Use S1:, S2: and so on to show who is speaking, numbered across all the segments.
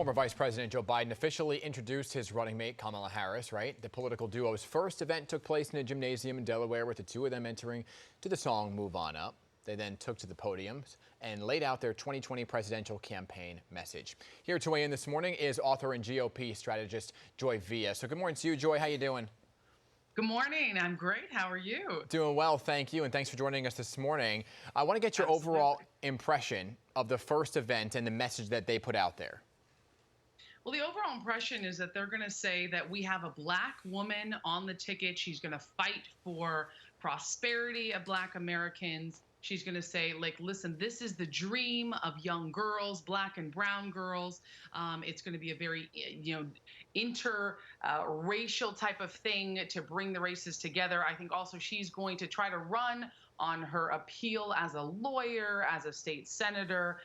S1: Former Vice President Joe Biden officially introduced his running mate, Kamala Harris, right? The political duo's first event took place in a gymnasium in Delaware with the two of them entering to the song Move On Up. They then took to the podiums and laid out their 2020 presidential campaign message. Here to weigh in this morning is author and GOP strategist Joyvilla. So good morning to you, Joy. How you doing?
S2: Good morning. I'm great. How are you?
S1: Doing well, thank you, and thanks for joining us this morning. I want to get your overall impression of the first event and the message that they put out there.
S2: Well, the overall impression is that they're going to say that we have a black woman on the ticket. She's going to fight for prosperity of black Americans. She's going to say, like, listen, this is the dream of young girls, black and brown girls. It's going to be a very, interracial type of thing to bring the races together. I think also she's going to try to run on her appeal as a lawyer, as a state senator.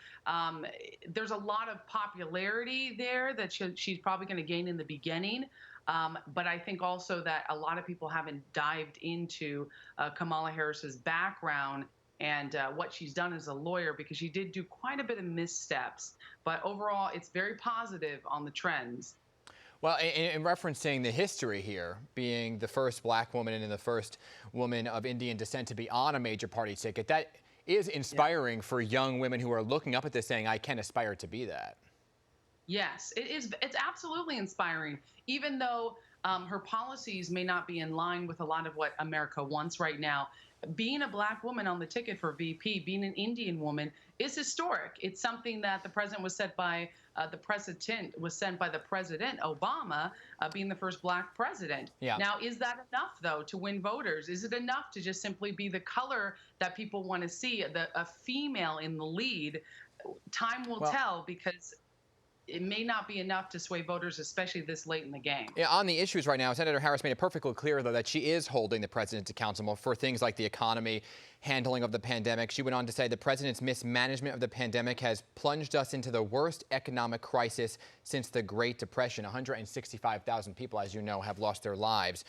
S2: There's a lot of popularity there that she's probably going to gain in the beginning. But I think also that a lot of people haven't dived into Kamala Harris's background and what she's done as a lawyer, because she did do quite a bit of missteps. But overall, it's very positive on the trends.
S1: Well, in referencing the history here, being the first black woman and the first woman of Indian descent to be on a major party ticket, that is inspiring for young women who are looking up at this saying, I can aspire to be that.
S2: Yes, it is. It's absolutely inspiring, even though her policies may not be in line with a lot of what America wants right now. Being a black woman on the ticket for VP, being an Indian woman, is historic. It's something that the president was sent by the president Obama, being the first black president.
S1: Yeah.
S2: Now, is that enough though to win voters? Is it enough to just simply be the color that people want to see, a female in the lead? Time will tell, because it may not be enough to sway voters, especially this late in the game.
S1: Yeah, on the issues right now, Senator Harris made it perfectly clear, though, that she is holding the president accountable for things like the economy, handling of the pandemic. She went on to say the president's mismanagement of the pandemic has plunged us into the worst economic crisis since the Great Depression. 165,000 people, as you know, have lost their lives.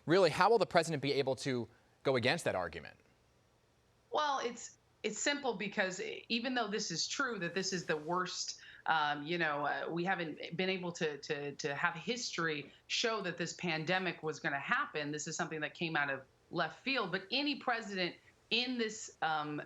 S1: Really, how will the president be able to go against that argument?
S2: Well, it's simple, because even though this is true, that this is the worst, we haven't been able to have history show that this pandemic was going to happen. This is something that came out of left field. But any president in this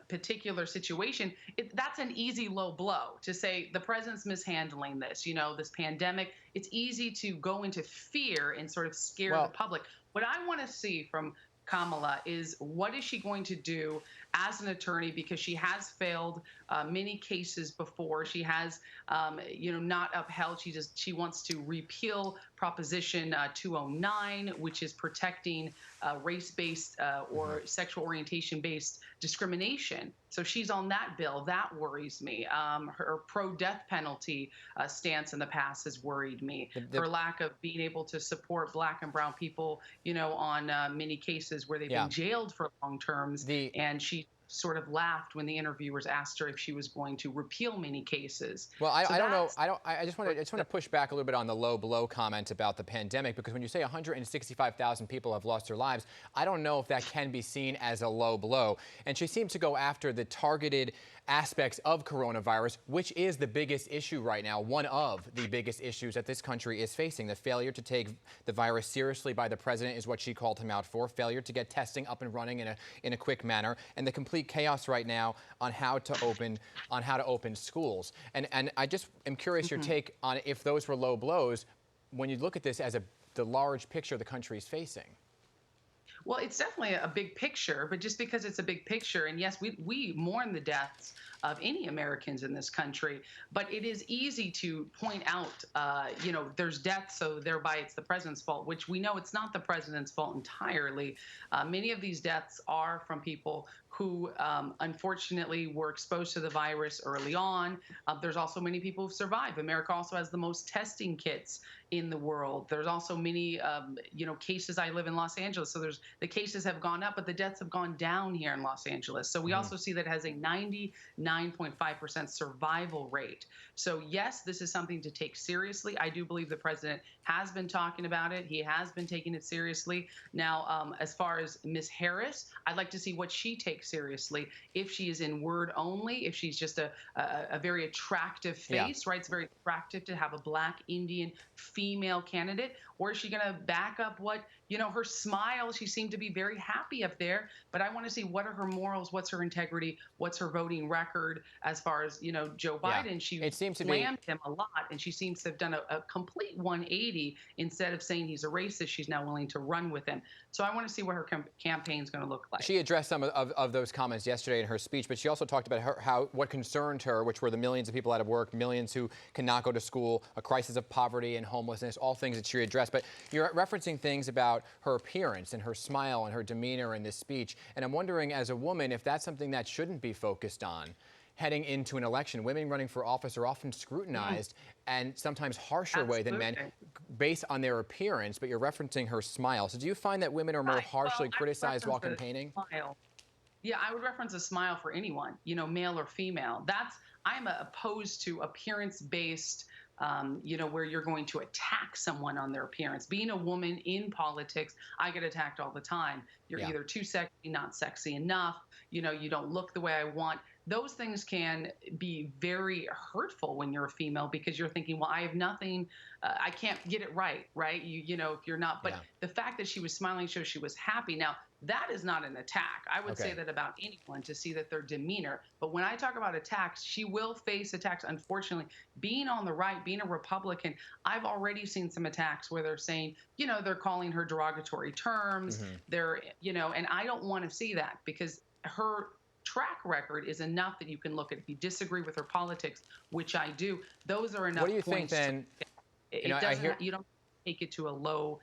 S2: particular situation, that's an easy low blow to say the president's mishandling this, this pandemic. It's easy to go into fear and sort of scare the public. What I want to see from Kamala is, what is she going to do as an attorney, because she has failed many cases before. She has, not upheld. She wants to repeal Proposition 209, which is protecting race-based or sexual orientation-based discrimination. So she's on that bill. That worries me. Her pro-death penalty stance in the past has worried me. Her lack of being able to support black and brown people, on many cases where they've been jailed for long terms. And she sort of laughed when the interviewers asked her if she was going to repeal many cases.
S1: Well, I don't know. I just want to push back a little bit on the low blow comment about the pandemic, because when you say 165,000 people have lost their lives, I don't know if that can be seen as a low blow. And she seems to go after the targeted aspects of coronavirus, which is the biggest issue right now, one of the biggest issues that this country is facing. The failure to take the virus seriously by the president is what she called him out for. Failure to get testing up and running in a quick manner, and the complete chaos right now on how to open schools. And I just am curious your take on if those were low blows when you look at this as the large picture the country is facing.
S2: Well, it's definitely a big picture, but just because it's a big picture, and yes, we mourn the deaths of any Americans in this country, but it is easy to point out, there's deaths, so thereby it's the president's fault, which we know it's not the president's fault entirely. Many of these deaths are from people who unfortunately were exposed to the virus early on. There's also many people who've survived. America also has the most testing kits in the world. There's also many, cases. I live in Los Angeles, so there's the cases have gone up, but the deaths have gone down here in Los Angeles. So we also see that it has a 99.5% survival rate. So yes, this is something to take seriously. I do believe the president has been talking about it. He has been taking it seriously. Now, as far as Ms. Harris, I'd like to see what she takes seriously. If she is in word only, if she's just a very attractive
S1: Yeah.
S2: face, right? It's very attractive to have a Black Indian female candidate. Or is she going to back up what, her smile? She seemed to be very happy up there, but I want to see what are her morals, what's her integrity, what's her voting record as far as, Joe
S1: Yeah.
S2: Biden. She
S1: It seems to be.
S2: slammed him a lot, and she seems to have done a complete 180. Instead of saying he's a racist, she's now willing to run with him. So I want to see what her campaign is going to look like.
S1: She addressed some of those comments yesterday in her speech, but she also talked about what concerned her, which were the millions of people out of work, millions who cannot go to school, a crisis of poverty and homelessness, all things that she addressed. But you're referencing things about her appearance and her smile and her demeanor in this speech. And I'm wondering, as a woman, if that's something that shouldn't be focused on heading into an election. Women running for office are often scrutinized and sometimes harsher way than men based on their appearance, but you're referencing her smile. So do you find that women are more harshly criticized while campaigning?
S2: Yeah, I would reference a smile for anyone, male or female. I'm opposed to appearance-based, where you're going to attack someone on their appearance. Being a woman in politics, I get attacked all the time. You're either too sexy, not sexy enough, you don't look the way I want. Those things can be very hurtful when you're a female because you're thinking, well, I have nothing, I can't get it right? If you're not. But the fact that she was smiling shows she was happy. Now, that is not an attack. I would say that about anyone, to see that their demeanor. But when I talk about attacks, she will face attacks. Unfortunately, being on the right, being a Republican, I've already seen some attacks where they're saying, they're calling her derogatory terms. They're, and I don't want to see that because her track record is enough that you can look at. If you disagree with her politics, which I do, those are enough.
S1: What do you think then?
S2: You don't take it to a low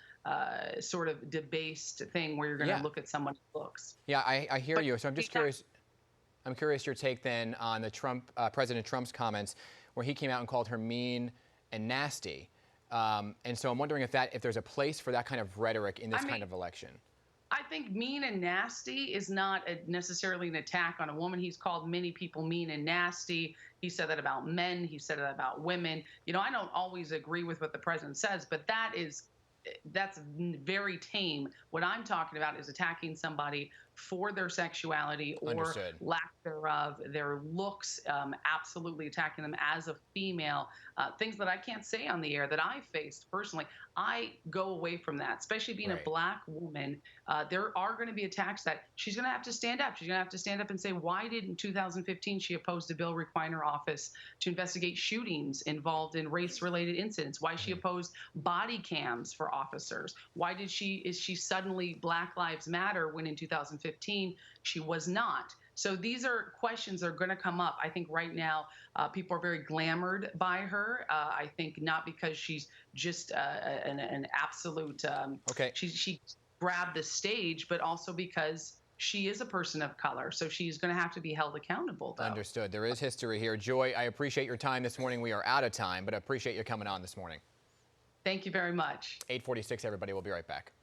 S2: sort of debased thing where you're going to look at someone's looks.
S1: Yeah, I hear you. So I'm just curious. I'm curious your take then on the President Trump's comments where he came out and called her mean and nasty. And so I'm wondering if there's a place for that kind of rhetoric in this kind of election.
S2: I think mean and nasty is not necessarily an attack on a woman. He's called many people mean and nasty. He said that about men. He said that about women. I don't always agree with what the president says, but that's very tame. What I'm talking about is attacking somebody for their sexuality or lack thereof, their looks, absolutely attacking them as a female, things that I can't say on the air that I faced personally. I go away from that, especially being a Black woman. There are going to be attacks that she's going to have to stand up. She's going to have to stand up and say, why did in 2015 she opposed a bill requiring her office to investigate shootings involved in race-related incidents? Why she opposed body cams for officers? Why is she suddenly Black Lives Matter when in 2015 she was not? So these are questions that are going to come up. I think right now people are very glamored by her. I think not because she's just an absolute, she grabbed the stage, but also because she is a person of color. So she's going to have to be held accountable, though.
S1: Understood. There is history here. Joy, I appreciate your time this morning. We are out of time, but I appreciate you coming on this morning.
S2: Thank you very much.
S1: 8:46, everybody. We'll be right back.